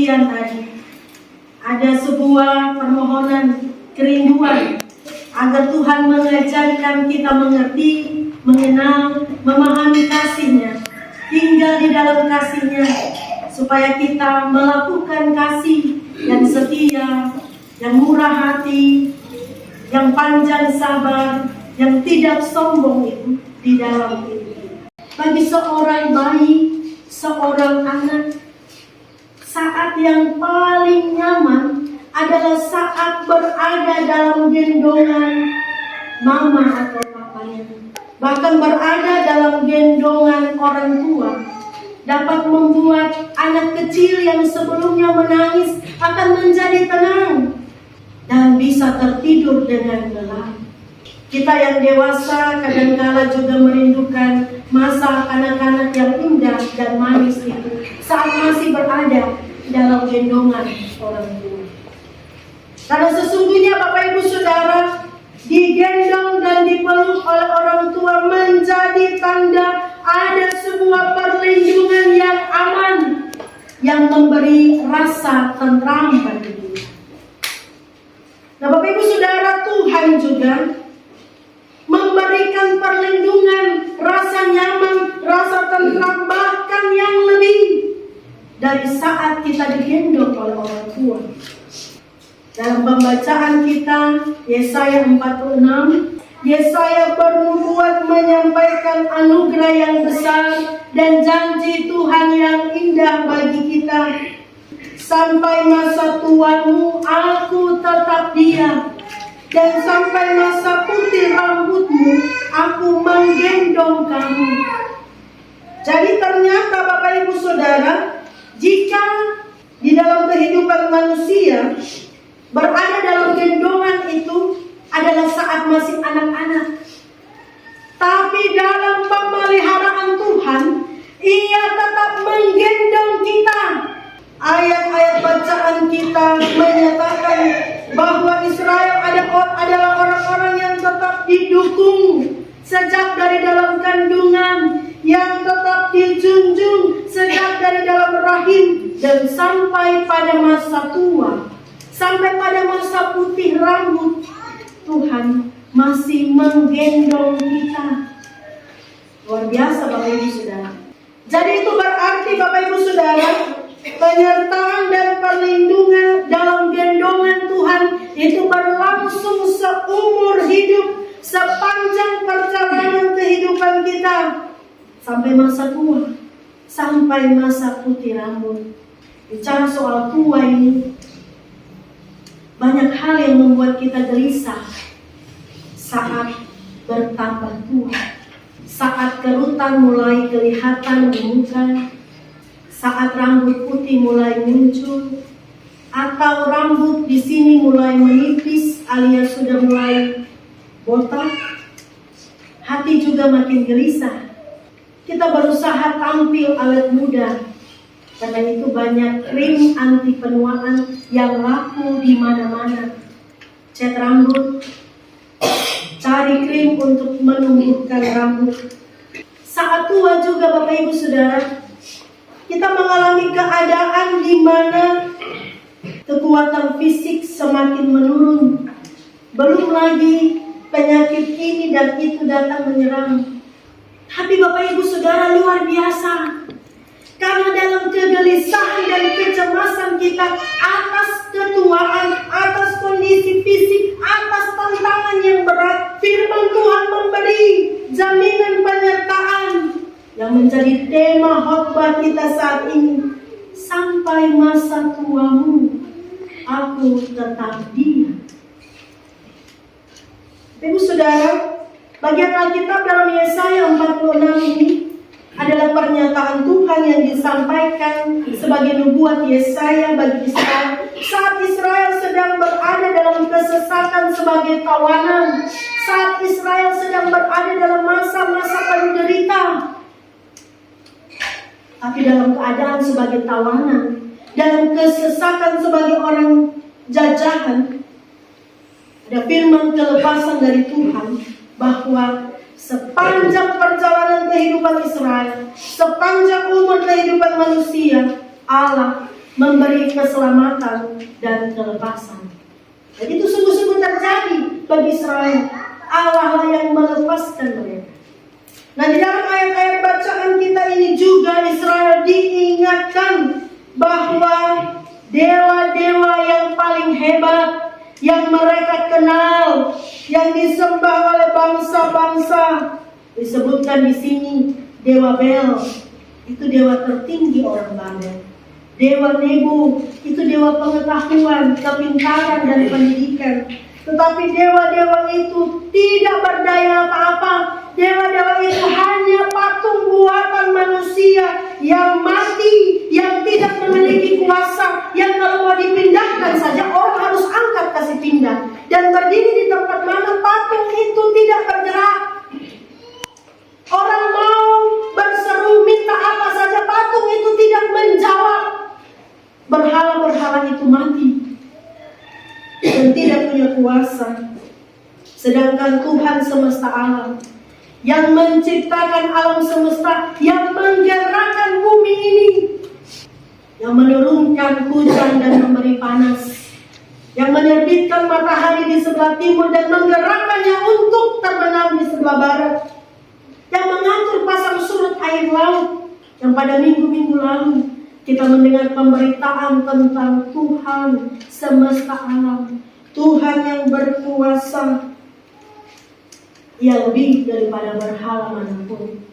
pujian tadi, ada sebuah permohonan kerinduan agar Tuhan mengajarkan kita mengerti, mengenal, memahami kasih-Nya, tinggal di dalam kasih-Nya, supaya kita melakukan kasih yang setia, yang murah hati, yang panjang sabar, yang tidak sombong itu di dalam diri kita. Bagi seorang bayi, seorang anak, saat yang paling nyaman adalah saat berada dalam gendongan mama atau papanya. Bahkan berada dalam gendongan orang tua dapat membuat anak kecil yang sebelumnya menangis akan menjadi tenang dan bisa tertidur dengan lelap. Kita yang dewasa kadang-kala juga merindukan masa kanak-kanak yang indah dan manis itu saat masih berada dalam gendongan orang tua. Karena sesungguhnya Bapak Ibu Saudara, digendong dan dipeluk oleh orang tua menjadi tanda ada sebuah perlindungan yang aman, yang memberi rasa tentram bagi kita. Nah Bapak Ibu Saudara, Tuhan juga memberikan perlindungan, rasa nyaman, rasa tentram, bahkan yang lebih dari saat kita digendong oleh orang tua. Dalam pembacaan kita Yesaya 46, Yesaya bernubuat menyampaikan anugerah yang besar dan janji Tuhan yang indah bagi kita. Sampai masa tuamu aku tetap diam, dan sampai masa putih rambutmu aku menggendong kamu. Jadi ternyata Bapak Ibu Saudara, jika di dalam kehidupan manusia berada dalam gendongan itu adalah saat masih anak-anak, tapi dalam pemeliharaan Tuhan Ia tetap menggendong kita. Ayat-ayat bacaan kita menyatakan bahwa Israel adalah orang-orang yang tetap didukung sejak dari dalam kandungan, yang tetap dijunjung sejak dari dalam rahim, dan sampai pada masa tua, sampai pada masa putih rambut, Tuhan masih menggendong kita. Luar biasa Bapak Ibu Saudara. Jadi itu berarti Bapak Ibu Saudara, penyertaan dan perlindungan dalam gendongan Tuhan itu berlangsung seumur hidup, sepanjang perjalanan kehidupan kita, sampai masa tua, sampai masa putih rambut. Bicara soal tua ini, banyak hal yang membuat kita gelisah saat bertambah tua, saat kerutan mulai kelihatan di muka, saat rambut putih mulai muncul, atau rambut di sini mulai menipis alias sudah mulai botak, hati juga makin gelisah. Kita berusaha tampil awet muda, karena itu banyak krim anti penuaan yang laku di mana-mana. Cat rambut, cari krim untuk menumbuhkan rambut. Saat tua juga Bapak Ibu Saudara, kita mengalami keadaan di mana kekuatan fisik semakin menurun. Belum lagi penyakit ini dan itu datang menyerang. Tapi Bapak Ibu Saudara, luar biasa, karena dalam kegelisahan dan kecemasan kita atas ketuaan, atas kondisi fisik, atas tantangan yang berat, firman Tuhan memberi jaminan penyertaan yang menjadi tema khotbah kita saat ini. Sampai masa tuamu aku tetap diam. Ibu Saudara, bagian Alkitab dalam Yesaya 46 ini adalah pernyataan Tuhan yang disampaikan sebagai nubuat Yesaya bagi Israel saat Israel sedang berada dalam kesesatan sebagai tawanan, saat Israel sedang berada dalam masa-masa penuh derita. Tapi dalam keadaan sebagai tawanan, dalam kesesatan sebagai orang jajahan, ada firman kelepasan dari Tuhan bahwa sepanjang perjalanan kehidupan Israel, sepanjang umur kehidupan manusia, Allah memberi keselamatan dan kelepasan. Dan itu sungguh-sungguh terjadi bagi Israel. Allah lah yang melepaskan mereka. Nah, di dalam ayat-ayat bacaan kita ini juga Israel diingatkan bahwa dewa-dewa yang paling hebat yang mereka kenal, yang disembah oleh bangsa-bangsa, disebutkan di sini dewa Bel, itu dewa tertinggi orang Babel. Dewa Nebo, itu dewa pengetahuan, kepintaran dan pendidikan. Tetapi dewa-dewa itu tidak berdaya apa-apa. Dewa-dewa itu hanya patung buatan manusia yang mati, yang tidak memiliki kuasa, yang kalau mau dipindahkan saja orang harus angkat kasih pindah. Dan berdiri di tempat mana patung itu tidak bergerak. Orang mau berseru minta apa saja, patung itu tidak menjawab. Berhala-berhala itu mati dan tidak punya kuasa. Sedangkan Tuhan semesta alam yang menciptakan alam semesta, yang menggerakkan bumi ini, yang menurunkan hujan dan memberi panas, yang menerbitkan matahari di sebelah timur dan menggerakkannya untuk terbenam di sebelah barat, yang mengatur pasang surut air laut, yang pada minggu-minggu lalu kita mendengar pemberitaan tentang Tuhan semesta alam, Tuhan yang berkuasa, yang lebih daripada berhala manapun.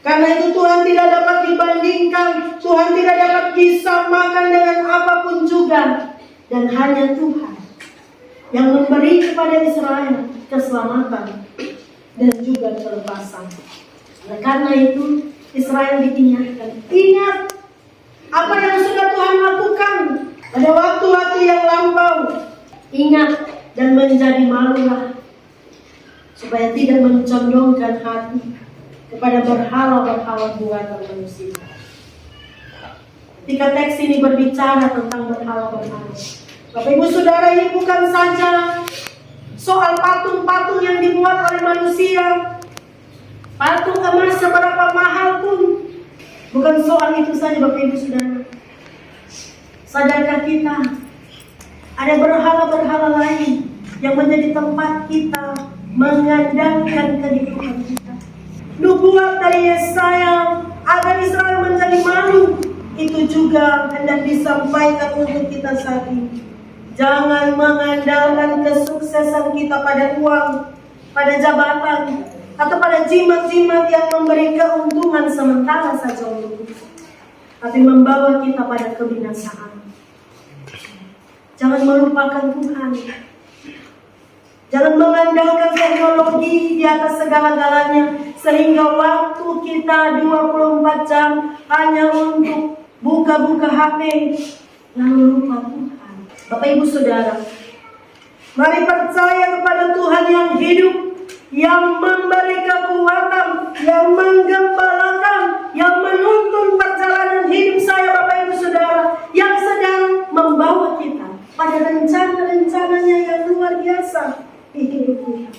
Karena itu Tuhan tidak dapat dibandingkan, Tuhan tidak dapat disamakan dengan apapun juga. Dan hanya Tuhan yang memberi kepada Israel keselamatan dan juga kelepasan. Oleh karena itu Israel diingatkan, ingat apa yang sudah Tuhan lakukan pada waktu-waktu yang lampau. Ingat dan menjadi malulah, supaya tidak mencondongkan hati kepada berhala-berhala buatan manusia. Ketika teks ini berbicara tentang berhala-berhala, Bapak Ibu Saudara, ini bukan saja soal patung-patung yang dibuat oleh manusia. Patung emas seberapa mahal pun bukan soal itu saja, Bapak Ibu Saudara. Sadarkah kita ada berhala-berhala lain yang menjadi tempat kita mengandalkan kehidupan kita? Nubuat dari Yesaya agar Israel menjadi malu, itu juga hendak disampaikan untuk kita saat ini. Jangan mengandalkan kesuksesan kita pada uang, pada jabatan, atau pada jimat-jimat yang memberi keuntungan sementara saja untuk kita, tapi membawa kita pada kebinasaan. Jangan melupakan Tuhan. Jangan mengandalkan teknologi di atas segala-galanya, sehingga waktu kita 24 jam hanya untuk buka-buka HP, lalu lupa Tuhan. Bapak Ibu Saudara, mari percaya kepada Tuhan yang hidup, yang memberi kekuatan, yang menggembalakan, yang menuntun perjalanan hidup saya, Bapak Ibu Saudara, yang sedang membawa kita pada rencana-rencananya yang luar biasa di hidup kita,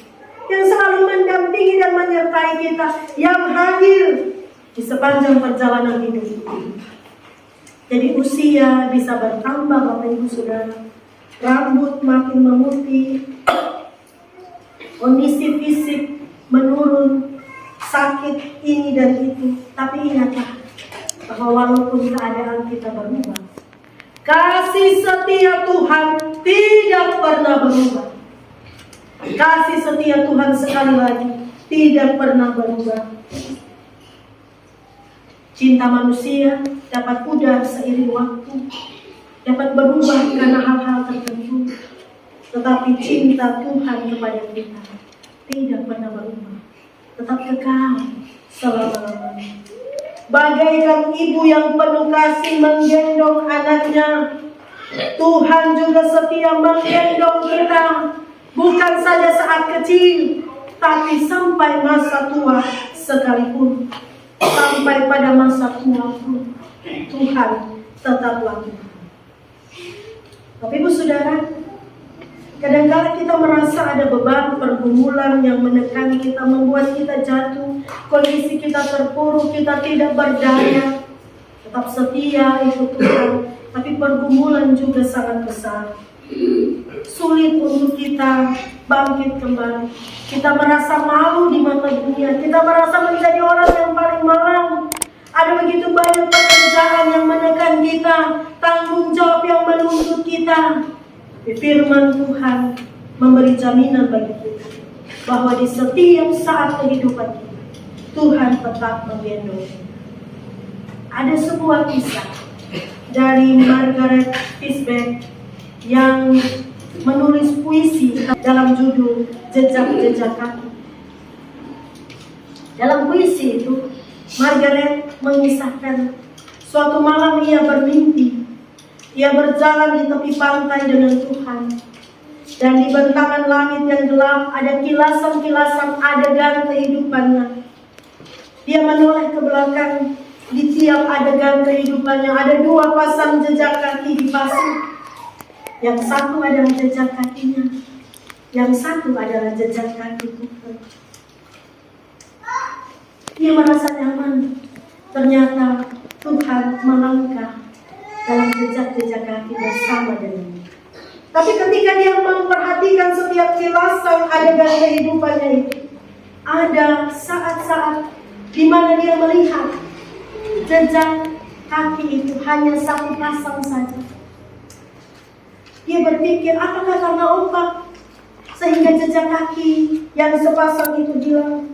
yang selalu mendampingi dan menyertai kita, yang hadir di sepanjang perjalanan hidup kita. Jadi usia bisa bertambah, Bapak Ibu Saudara, rambut makin memutih, kondisi fisik menurun, sakit ini dan itu. Tapi ingatlah bahwa walaupun keadaan kita berubah, kasih setia Tuhan tidak pernah berubah. Kasih setia Tuhan sekali lagi tidak pernah berubah. Cinta manusia dapat pudar seiring waktu, dapat berubah karena hal-hal tertentu, tetapi cinta Tuhan kepada kita tidak pernah berubah, tetap kekal selama-lamanya. Bagaikan ibu yang penuh kasih menggendong anaknya, Tuhan juga setia menggendong kita, bukan saja saat kecil, tapi sampai masa tua sekalipun. Sampai pada masa tua pun Tuhan tetaplah Tuhan. Bapak Ibu Saudara, kadang-kadang kita merasa ada beban pergumulan yang menekan kita, membuat kita jatuh, kondisi kita terpuruk, kita tidak berdaya. Tetap setia ikut Tuhan, tapi pergumulan juga sangat besar. Sulit untuk kita bangkit kembali. Kita merasa malu di mata dunia. Kita merasa menjadi orang yang paling malang. Ada begitu banyak pekerjaan yang menekan kita, tanggung jawab yang menuntut kita. Firman Tuhan memberi jaminan bagi kita bahwa di setiap saat kehidupan kita, Tuhan tetap menggendong. Ada sebuah kisah dari Margaret Fishback yang menulis puisi dalam judul Jejak-Jejak Kaki. Dalam puisi itu, Margaret mengisahkan suatu malam ia bermimpi. Ia berjalan di tepi pantai dengan Tuhan. Dan di bentangan langit yang gelap ada kilasan-kilasan adegan kehidupannya. Dia menoleh ke belakang. Di tiap adegan kehidupannya ada dua pasang jejak kaki di pasir. Yang satu adalah jejak kakinya, yang satu adalah jejak kaki Tuhan. Dia merasa nyaman. Ternyata Tuhan melangkah dalam jejak-jejak kaki bersama dengannya. Tapi ketika dia memperhatikan setiap kilasan adegan kehidupannya itu, ada saat-saat di mana dia melihat jejak kaki itu hanya satu pasang saja. Dia berpikir, apakah karena ombak sehingga jejak kaki yang sepasang itu hilang?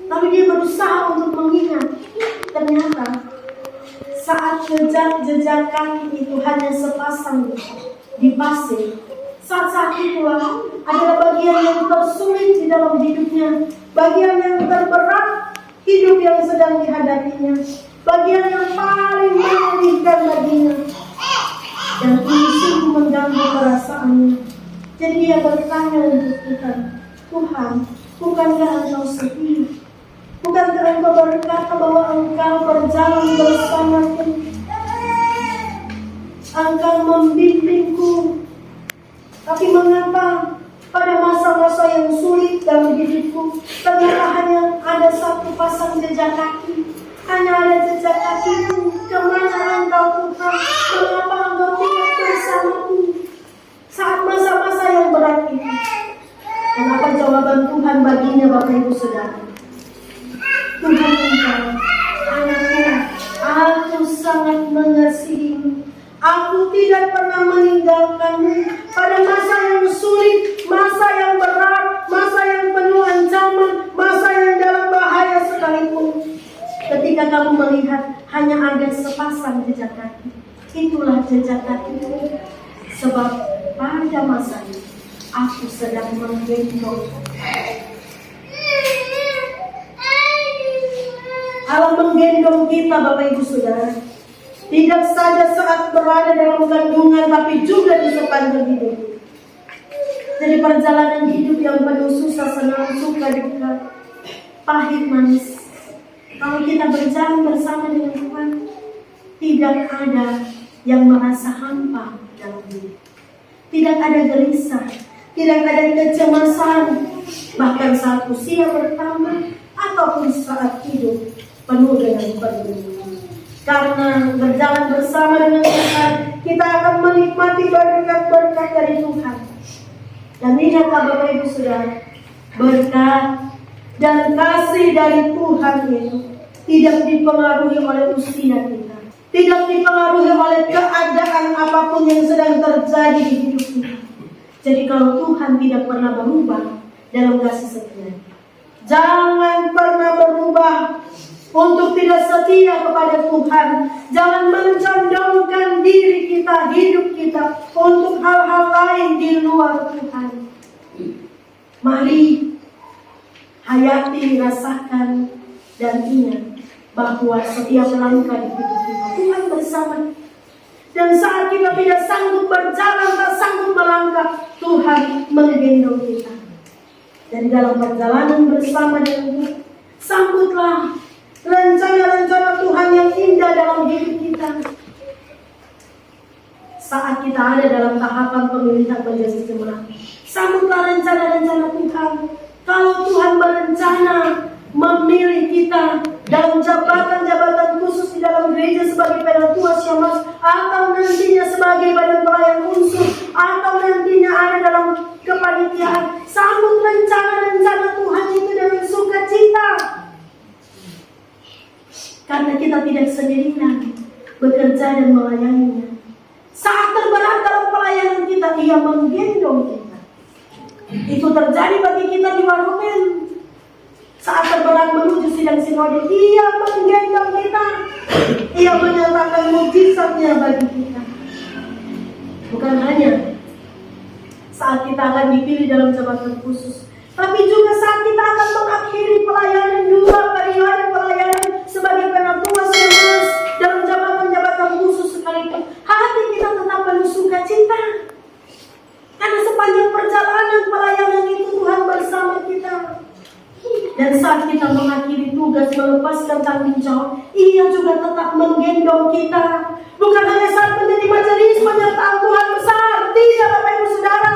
Tapi dia berusaha untuk mengingat. Ternyata saat jejak kaki itu hanya sepasang di pasir, saat itulah adalah bagian yang tersulit di dalam hidupnya, bagian yang terberat hidup yang sedang dihadapinya, bagian yang paling menyedihkan baginya. Dan ini sungguh mengganggu perasaannya. Jadi dia bertanya untuk Tuhan, Tuhan, bukankah Engkau setia? Bukankah Engkau berkata bahwa Engkau berjalan bersamaku? Engkau membimbingku. Tapi mengapa pada masa-masa yang sulit dalam hidupku ternyata hanya ada satu pasang jejak kaki? Hanya ada jejak kakiku. Kemana Engkau Tuhan? Mengapa Engkau tidak bersamaku saat masa-masa yang berat ini? Dan apa jawaban Tuhan baginya, Bapak Ibu Saudara? Tuhan Engkau, anakku, aku sangat mengasihimu. Aku tidak pernah meninggalkanmu pada masa yang sulit, masa yang berat, masa yang penuh ancaman, masa yang dalam bahaya sekalipun. Ketika kamu melihat hanya ada sepasang jejak kaki, itulah jejak kakiku. Sebab pada masa itu aku sedang menggendong. Allah menggendong kita, Bapak Ibu Saudara. Tidak saja saat berada dalam kandungan, tapi juga di sepanjang hidup. Jadi perjalanan hidup yang penuh susah, senang, suka, duka, pahit, manis. Kalau kita berjalan bersama dengan Tuhan, tidak ada yang merasa hampa dalam hidup. Tidak ada gelisah, tidak ada kecemasan, bahkan saat usia bertambah ataupun saat hidup penuh dengan pergumulan. Karena berjalan bersama dengan Tuhan, kita akan menikmati berkat-berkat dari Tuhan. Dan ingatlah Bapak Ibu Saudara, berkat dan kasih dari Tuhan itu tidak dipengaruhi oleh usia kita, tidak dipengaruhi oleh keadaan apapun yang sedang terjadi di hidup kita. Jadi kalau Tuhan tidak pernah berubah dalam kasih setia, jangan pernah berubah untuk tidak setia kepada Tuhan. Jangan mencondongkan diri kita, hidup kita untuk hal-hal lain di luar Tuhan. Mari hayati, rasakan, dan ingat bahwa setiap langkah di hidup kita Tuhan bersama. Dan saat kita tidak sanggup berjalan, tak sanggup melangkah, Tuhan menggendong kita. Dan dalam perjalanan bersama dengan Tuhan, sambutlah rencana-rencana Tuhan yang indah dalam hidup kita. Saat kita ada dalam tahapan pemilihan menjadi jemaat, sambutlah rencana-rencana Tuhan. Kalau Tuhan berencana memilih kita dalam jabatan-jabatan khusus di dalam gereja sebagai penentua syamas, atau nantinya sebagai badan pelayan unsur, atau nantinya ada dalam kepanitiaan, sambut rencana-rencana Tuhan itu dengan sukacita. Karena kita tidak sendirian bekerja dan melayaninya. Saat terberat dalam pelayanan kita, Ia menggendong kita. Itu terjadi bagi kita di Waropen. Saat terberat menuju sidang sinode, Ia menggendong kita. Ia menyatakan mukjizatnya bagi kita. Bukan hanya saat kita akan dipilih dalam jabatan khusus, tapi juga saat kita akan mengakhiri pelayanan, 2 periode pelayanan sebagai penatua syamas dalam jabatan-jabatan khusus sekalipun, hati kita tetap penuh sukacita. Karena sepanjang perjalanan pelayanan itu Tuhan bersama kita. Dan saat kita mengakhiri tugas melepaskan tanggung jawab, Ia juga tetap menggendong kita. Bukan hanya saat menjadi majelis penyertaan Tuhan besar, tidak Bapak Ibu Saudara.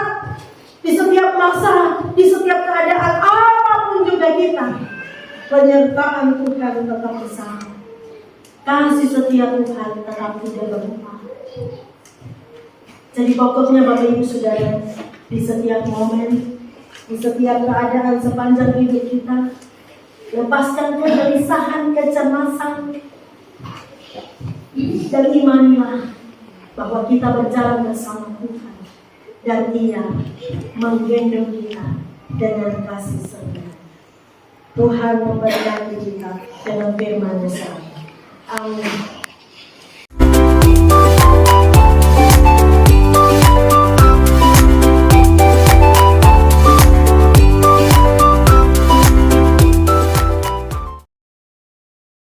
Di setiap masa, di setiap keadaan apapun juga kita, penyertaan Tuhan tetap besar. Kasih setia Tuhan tetap tidak berubah. Jadi pokoknya Bapak Ibu Saudara, di setiap momen, di setiap keadaan sepanjang hidup kita, lepaskan kegelisahan, kecemasan, dan imanilah bahwa kita berjalan bersama Tuhan, dan Ia menggendong kita dengan kasih setia. Tuhan memberkati kita dengan firman-Nya. Amin.